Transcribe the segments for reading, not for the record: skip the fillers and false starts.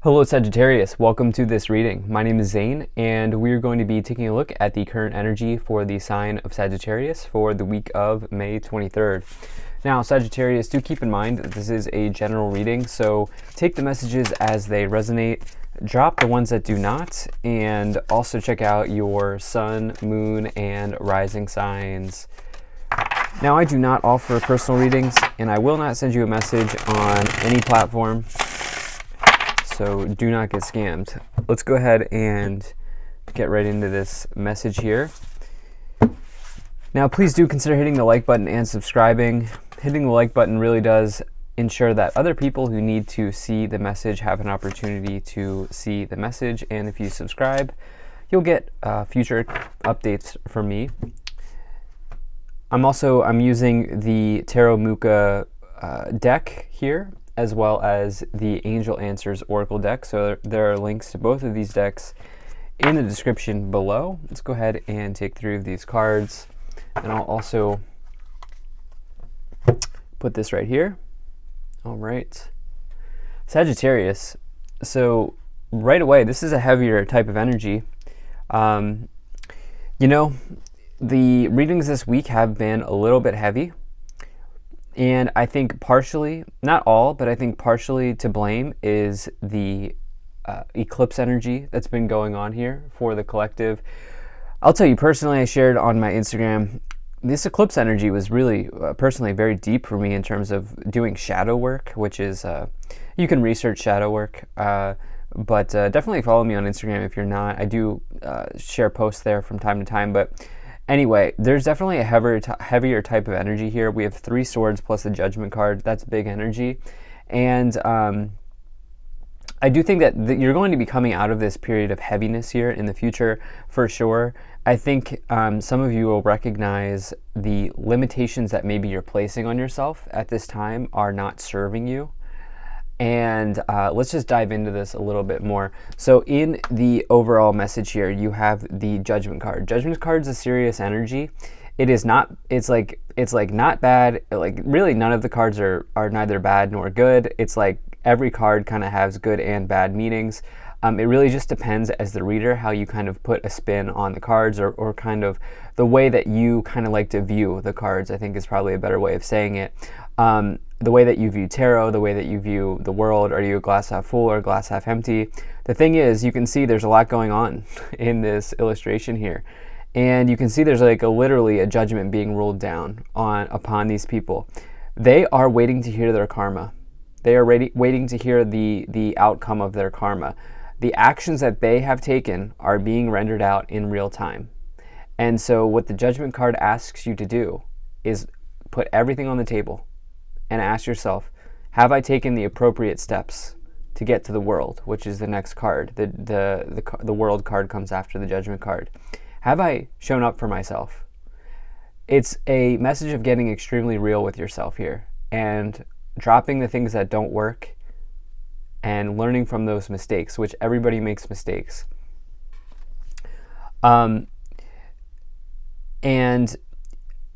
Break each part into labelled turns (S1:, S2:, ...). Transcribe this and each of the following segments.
S1: Hello Sagittarius, welcome to this reading. My name is Zane and we're going to be taking a look at the current energy for the sign of Sagittarius for the week of May 23rd. Now Sagittarius, do keep in mind that this is a general reading, so take the messages as they resonate, drop the ones that do not, and also check out your sun, moon, and rising signs. Now I do not offer personal readings and I will not send you a message on any platform, so do not get scammed. Let's go ahead and get right into this message here. Now, please do consider hitting the like button and subscribing. Hitting the like button really does ensure that other people who need to see the message have an opportunity to see the message. And if you subscribe, you'll get future updates from me. I'm using the Tarot Muka deck here, as well as the Angel Answers Oracle deck. So there are links to both of these decks in the description below. Let's go ahead and take 3 of these cards. And I'll also put this right here. All right. Sagittarius. So right away, this is a heavier type of energy. The readings this week have been a little bit heavy. And I think partially, not all, but I think partially to blame is the eclipse energy that's been going on here for the collective. I'll tell you personally, I shared on my Instagram, this eclipse energy was really personally very deep for me in terms of doing shadow work, which is, you can research shadow work, but definitely follow me on Instagram if you're not. I do share posts there from time to time, but anyway, there's definitely a heavier type of energy here. We have 3 swords plus the Judgment card. That's big energy. And I do think that you're going to be coming out of this period of heaviness here in the future for sure. I think some of you will recognize the limitations that maybe you're placing on yourself at this time are not serving you. And let's just dive into this a little bit more. So in the overall message here, you have the Judgment card. Judgment card is a serious energy. It is not, it's like not bad. Like really none of the cards are neither bad nor good. It's like every card kind of has good and bad meanings. It really just depends as the reader how you kind of put a spin on the cards or kind of the way that you kind of like to view the cards, I think is probably a better way of saying it. The way that you view tarot, the way that you view the world, are you a glass half full or glass half empty? The thing is, you can see there's a lot going on in this illustration here. And you can see there's like literally a judgment being ruled down upon these people. They are waiting to hear their karma. They are waiting to hear the outcome of their karma. The actions that they have taken are being rendered out in real time. And so what the Judgment card asks you to do is put everything on the table and ask yourself, have I taken the appropriate steps to get to the world, which is the next card. The world card comes after the Judgment card. Have I shown up for myself? It's a message of getting extremely real with yourself here and dropping the things that don't work and learning from those mistakes, which everybody makes mistakes. And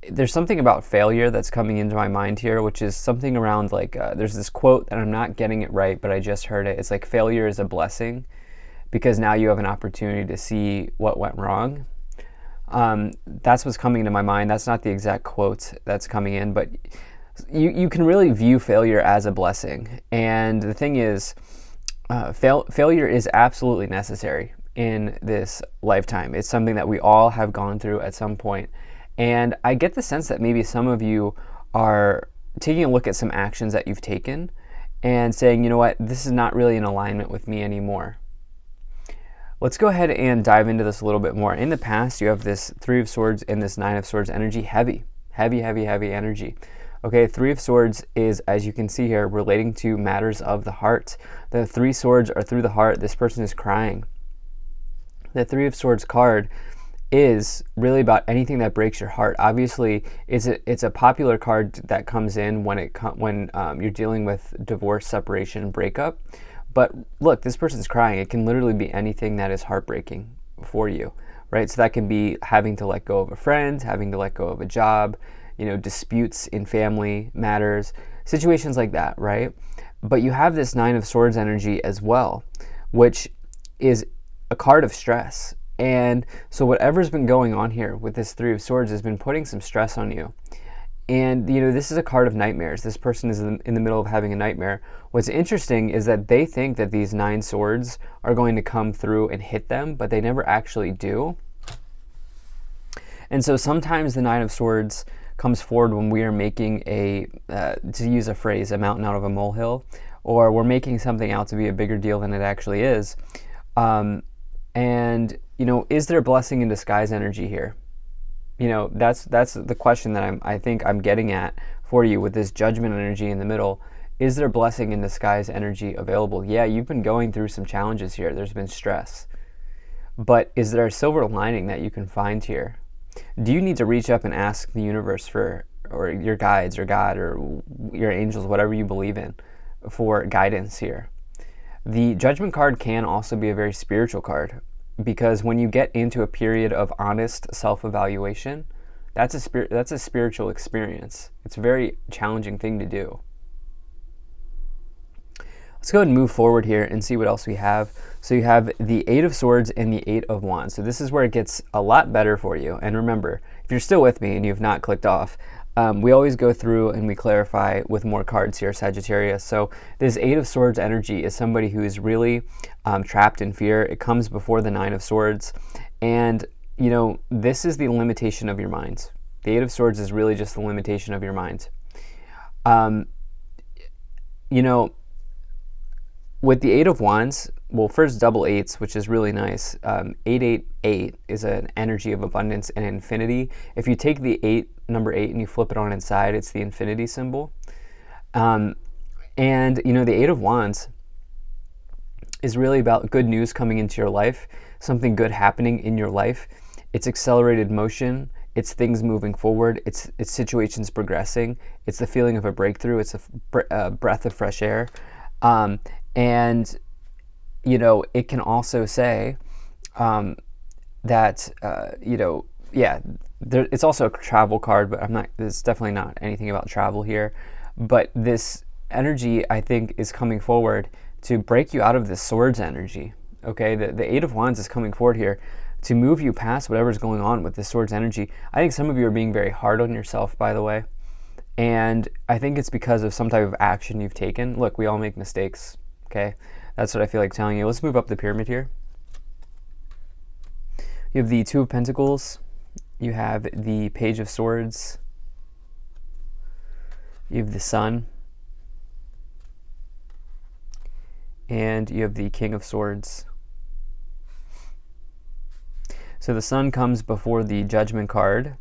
S1: there's something about failure that's coming into my mind here, which is something around like, there's this quote and I'm not getting it right, but I just heard it. It's like failure is a blessing because now you have an opportunity to see what went wrong. That's what's coming to my mind. That's not the exact quote that's coming in, but you can really view failure as a blessing. And the thing is, failure is absolutely necessary in this lifetime. It's something that we all have gone through at some point. And I get the sense that maybe some of you are taking a look at some actions that you've taken and saying, you know what, this is not really in alignment with me anymore. Let's go ahead and dive into this a little bit more. In the past, you have this 3 of Swords and this 9 of Swords energy, heavy energy. Okay, 3 of Swords is, as you can see here, relating to matters of the heart. The 3 swords are through the heart. This person is crying. The 3 of Swords card is really about anything that breaks your heart. Obviously, it's a popular card that comes in when you're dealing with divorce, separation, breakup. But look, this person's crying. It can literally be anything that is heartbreaking for you, right? So that can be having to let go of a friend, having to let go of a job, disputes in family matters, situations like that, right? But you have this Nine of Swords energy as well, which is a card of stress. And so whatever's been going on here with this Three of Swords has been putting some stress on you. And, this is a card of nightmares. This person is in the middle of having a nightmare. What's interesting is that they think that these 9 swords are going to come through and hit them, but they never actually do. And so sometimes the Nine of Swords comes forward when we are making to use a phrase, a mountain out of a molehill, or we're making something out to be a bigger deal than it actually is. And, is there blessing in disguise energy here? That's the question that I think I'm getting at for you with this Judgment energy in the middle. Is there blessing in disguise energy available? Yeah, you've been going through some challenges here. There's been stress. But is there a silver lining that you can find here? Do you need to reach up and ask the universe or your guides or God or your angels, whatever you believe in, for guidance here? The Judgment card can also be a very spiritual card, because when you get into a period of honest self-evaluation, that's a spiritual experience. It's a very challenging thing to do. Let's go ahead and move forward here and see what else we have. So you have the Eight of Swords and the Eight of Wands. So this is where it gets a lot better for you. And remember, if you're still with me and you've not clicked off, we always go through and we clarify with more cards here, Sagittarius. So this Eight of Swords energy is somebody who is really trapped in fear. It comes before the Nine of Swords. And, this is the limitation of your mind. The Eight of Swords is really just the limitation of your mind. With the Eight of Wands, well, first double eights, which is really nice. 888 is an energy of abundance and infinity. If you take the number 8 and you flip it on its side, it's the infinity symbol. And the Eight of Wands is really about good news coming into your life, something good happening in your life. It's accelerated motion. It's things moving forward. It's situations progressing. It's the feeling of a breakthrough. It's a breath of fresh air. And, it can also say that, it's also a travel card, but there's definitely not anything about travel here. But this energy, I think, is coming forward to break you out of the Swords energy. Okay, the Eight of Wands is coming forward here to move you past whatever's going on with the Swords energy. I think some of you are being very hard on yourself, by the way. And I think it's because of some type of action you've taken. Look, we all make mistakes, okay? That's what I feel like telling you. Let's move up the pyramid here. You have the Two of Pentacles. You have the Page of Swords. You have the Sun. And you have the King of Swords. So the Sun comes before the Judgment card.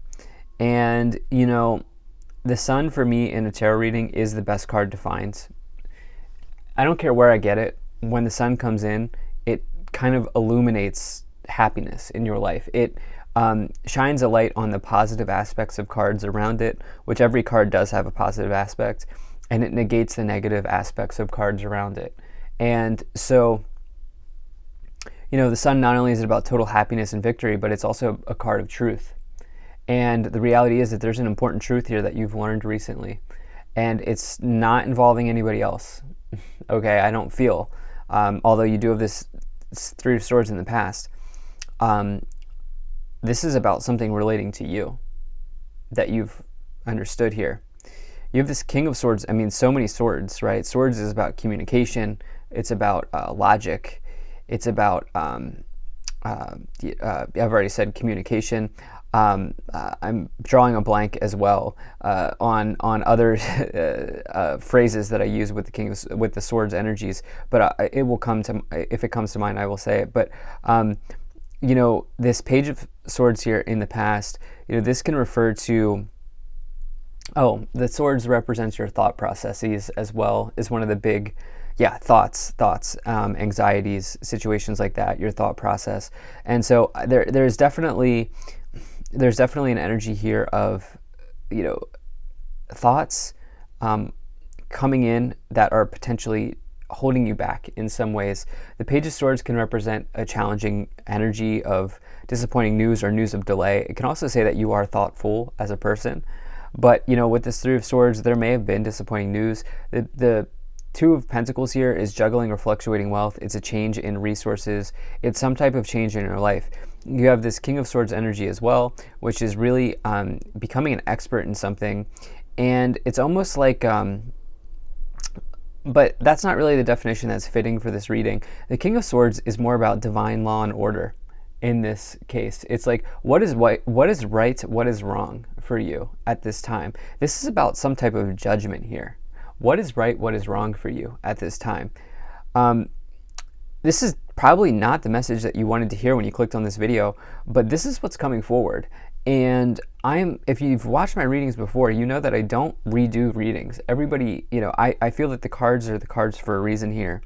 S1: And, the Sun for me in a tarot reading is the best card to find. I don't care where I get it. When the Sun comes in, it kind of illuminates happiness in your life. It shines a light on the positive aspects of cards around it, which every card does have a positive aspect, and it negates the negative aspects of cards around it. And so, the Sun not only is it about total happiness and victory, but it's also a card of truth. And the reality is that there's an important truth here that you've learned recently, and it's not involving anybody else. Okay, I don't feel, although you do have this Three of Swords in the past, this is about something relating to you that you've understood here. You have this King of Swords. I mean, so many swords, right? Swords is about communication. It's about logic. It's about, I've already said communication. I'm drawing a blank as well on other phrases that I use with the Swords energies, but it will come to, if it comes to mind, I will say it. But this Page of Swords here in the past, this can refer to, the swords represents your thought processes as well, is one of the big, thoughts, anxieties, situations like that, your thought process. And so there's definitely an energy here of, thoughts coming in that are potentially holding you back in some ways. The Page of Swords can represent a challenging energy of disappointing news or news of delay. It can also say that you are thoughtful as a person. But, with this Three of Swords, there may have been disappointing news. The Two of Pentacles here is juggling or fluctuating wealth. It's a change in resources. It's some type of change in your life. You have this King of Swords energy as well, which is really becoming an expert in something. And it's almost like, but that's not really the definition that's fitting for this reading. The King of Swords is more about divine law and order in this case. It's like, what is right, what is wrong for you at this time? This is about some type of judgment here. What is right, what is wrong for you at this time? This is probably not the message that you wanted to hear when you clicked on this video, but this is what's coming forward. And if you've watched my readings before, you know that I don't redo readings. Everybody, I feel that the cards are the cards for a reason here.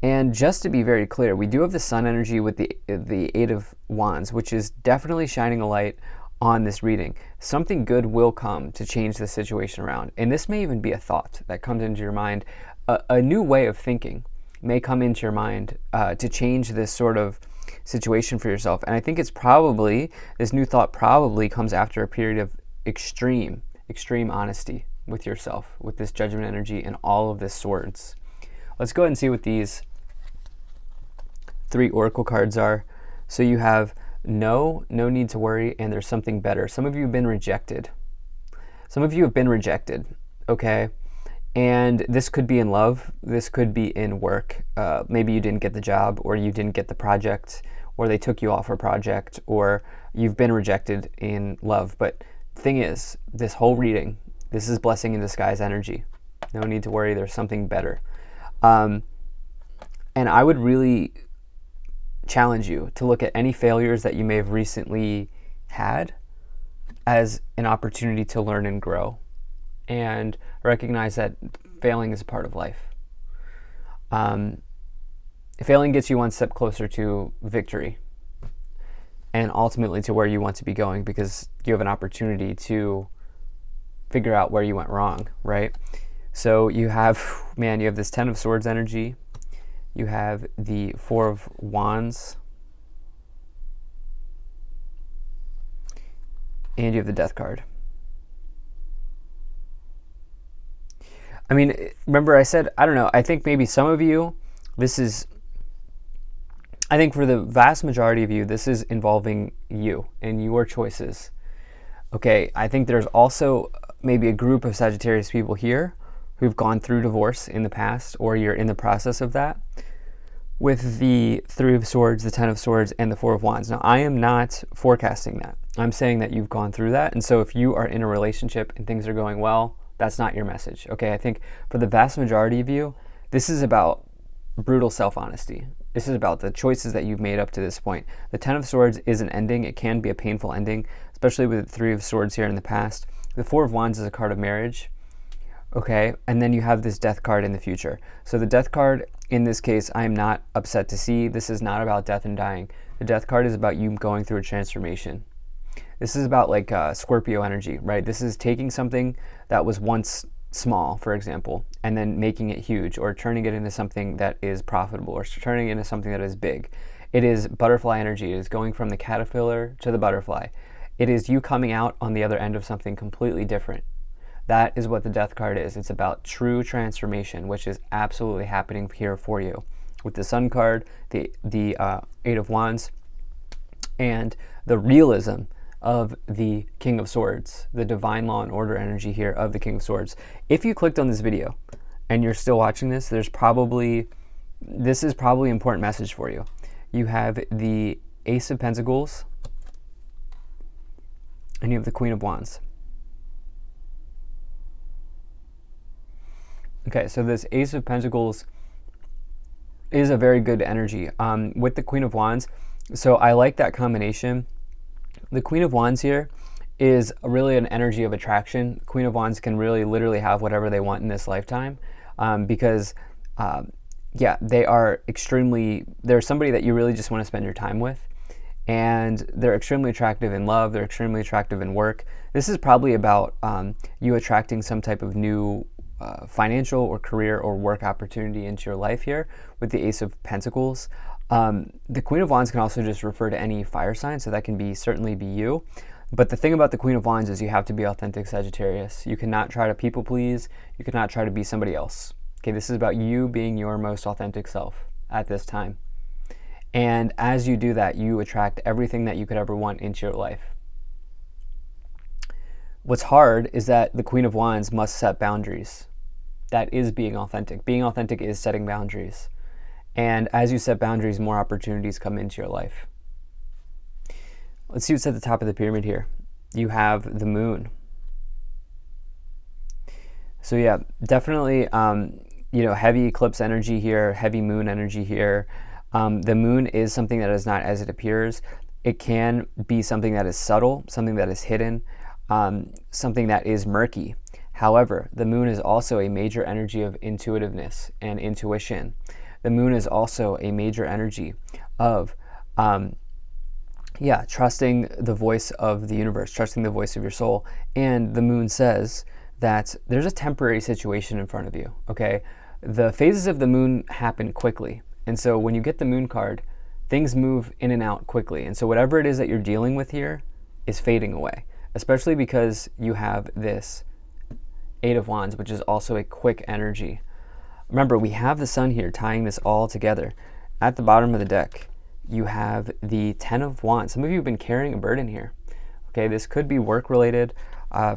S1: And just to be very clear, we do have the Sun energy with the Eight of Wands, which is definitely shining a light on this reading. Something good will come to change the situation around. And this may even be a thought that comes into your mind. A new way of thinking may come into your mind to change this sort of situation for yourself. And I think it's probably, this new thought probably comes after a period of extreme honesty with yourself, with this Judgment energy and all of this Swords. Let's go ahead and see what these 3 oracle cards are. So you have no need to worry, and there's something better. Some of you have been rejected. Okay? And this could be in love. This could be in work. Maybe you didn't get the job, or you didn't get the project, or they took you off a project, or you've been rejected in love. But the thing is, this whole reading, this is blessing in disguise energy. No need to worry. There's something better. And I would really challenge you to look at any failures that you may have recently had as an opportunity to learn and grow, and recognize that failing is a part of life. Failing gets you one step closer to victory and ultimately to where you want to be going, because you have an opportunity to figure out where you went wrong, right? So you have this 10 of Swords energy. You have the 4 of Wands. And you have the Death card. I mean, remember I said, I don't know, I think maybe some of you, I think for the vast majority of you, this is involving you and your choices. Okay, I think there's also maybe a group of Sagittarius people here who've gone through divorce in the past, or you're in the process of that, with the 3 of Swords, the 10 of Swords, and the 4 of Wands. Now, I am not forecasting that. I'm saying that you've gone through that. And so if you are in a relationship and things are going well, that's not your message. Okay, I think for the vast majority of you, this is about brutal self-honesty. This is about the choices that you've made up to this point. The 10 of Swords is an ending. It can be a painful ending, especially with the 3 of Swords here in the past. The 4 of Wands is a card of marriage. Okay, and then you have this Death card in the future. So the Death card, in this case, I am not upset to see. This is not about death and dying. The Death card is about you going through a transformation. This is about like Scorpio energy, right? This is taking something that was once small, for example, and then making it huge, or turning it into something that is profitable, or turning it into something that is big. It is butterfly energy. It is going from the caterpillar to the butterfly. It is you coming out on the other end of something completely different. That is what the Death card is. It's about true transformation, which is absolutely happening here for you. With the Sun card, the 8 of Wands, and the realism of the King of Swords, the divine law and order energy here of the King of Swords. If you clicked on this video and you're still watching this, this is probably an important message for you. You have the Ace of Pentacles, and you have the Queen of Wands. Okay, so this Ace of Pentacles is a very good energy. With the Queen of Wands, so I like that combination. The Queen of Wands here is really an energy of attraction. Queen of Wands can really literally have whatever they want in this lifetime, because they are they're somebody that you really just want to spend your time with, and they're extremely attractive in love. They're extremely attractive in work. This is probably about you attracting some type of new financial or career or work opportunity into your life here with the Ace of Pentacles. The Queen of Wands can also just refer to any fire sign, so that can certainly be you. But the thing about the Queen of Wands is you have to be authentic Sagittarius. You cannot try to people please. You cannot try to be somebody else. Okay, this is about you being your most authentic self at this time. And as you do that, you attract everything that you could ever want into your life. What's hard is that the Queen of Wands must set boundaries. That is being authentic. Being authentic is setting boundaries. And as you set boundaries, more opportunities come into your life. Let's see what's at the top of the pyramid here. You have the moon. So yeah, definitely, heavy eclipse energy here, heavy moon energy here. The moon is something that is not as it appears. It can be something that is subtle, something that is hidden, something that is murky. However, the moon is also a major energy of intuitiveness and intuition. The moon is also a major energy of trusting the voice of the universe, trusting the voice of your soul. And the moon says that there's a temporary situation in front of you, okay? The phases of the moon happen quickly. And so when you get the moon card, things move in and out quickly. And so whatever it is that you're dealing with here is fading away, especially because you have this Eight of Wands, which is also a quick energy. Remember, we have the sun here tying this all together. At the bottom of the deck, you have the 10 of Wands. Some of you have been carrying a burden here. Okay, this could be work related.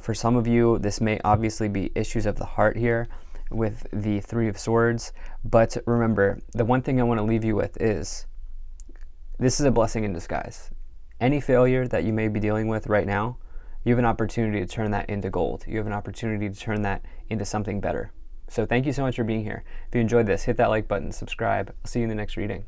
S1: For some of you, this may obviously be issues of the heart here with the Three of Swords. But remember, the one thing I want to leave you with is this is a blessing in disguise. Any failure that you may be dealing with right now, you have an opportunity to turn that into gold. You have an opportunity to turn that into something better. So thank you so much for being here. If you enjoyed this, hit that like button, subscribe. I'll see you in the next reading.